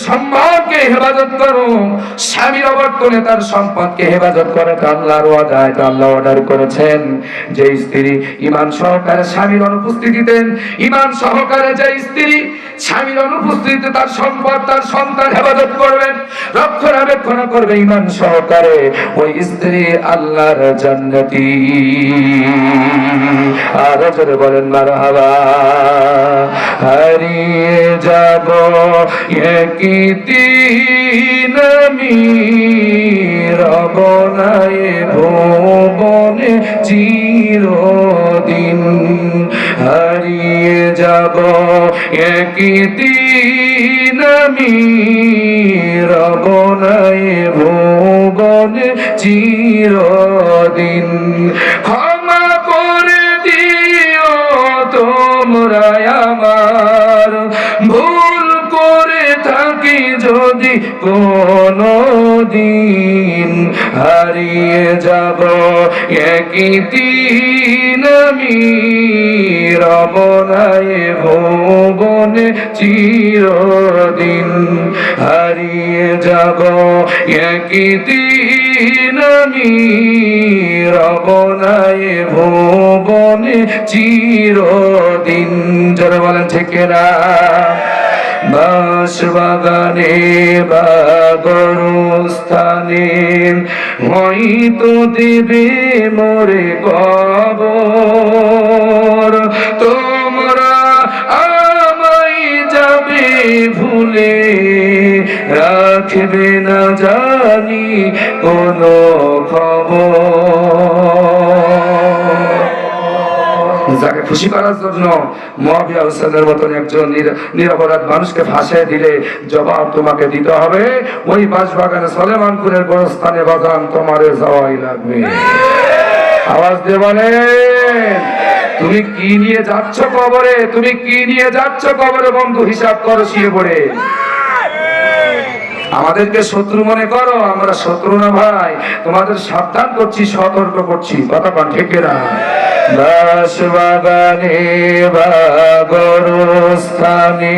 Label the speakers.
Speaker 1: সম্মানকে হেফাজত করো, স্বামীর অবর্তনে তার সম্পদকে হেফাজত করে। আল্লাহর ওয়াদায় আল্লাহ অর্ডার করেছেন যে স্ত্রী ঈমান সহকারে স্বামীর অনুপস্থিতিতে, ঈমান সহকারে যে স্ত্রী স্বামীর অনুপস্থিতিতে তার সম্পদ তার সন্তান হেফাজত করবেন, রক্ষণাবেক্ষণ করবে ঈমান সহকারে, ওই স্ত্রী আল্লাহর জান্নাতি। আর জোরে বলেন মারহাবা। হারিয়ে যাব একই দিন আমি, রব নাই ভুবনে চিরদিন। হারিয়ে যাব একই দিন আমি, রব নাই ভুবনে চিরদিন। ক্ষমা করে দিও তোমরা আমার, ভুল করে থাকি যদি কোনদিন। হারিয়ে যাব একই দিন আমি, রব নাই ভুবনে চিরদিন। হারিয়ে যাব একই দিন আমি, রব নাই ভুবনে চিরদিন। যারা বলেন ঠিক না? বাস বাগানে বা গরুস্থানে হয়তো দেবে মোরে কবর, তোমরা আমায় যাবে ভুলে, রাখবে না জানি কোনো খবর। যাকে খুশি করার জন্য মুআবিয়া হোসেনের মতন একজন নিরপরাধ মানুষকে ফাঁসিয়ে দিলে জবাব তোমাকে দিতে হবে। ওই বাঁশবাগানে সলেমানপুরের গোরস্থানে বাজান তোমারে যাওয়াই লাগবে। আওয়াজ দিয়ে বলেন, তুমি কি নিয়ে যাচ্ছ কবরে? তুমি কি নিয়ে যাচ্ছ কবরে? বন্ধু হিসাব করো শুয়ে পড়ে। আমাদেরকে শত্রু মনে করো, আমরা শত্রু না ভাই। তোমাদের সাবধান করছি, সতর্ক করছি। কথা কন ঠিক না? বাঁশবাগানে বা গরুস্থানে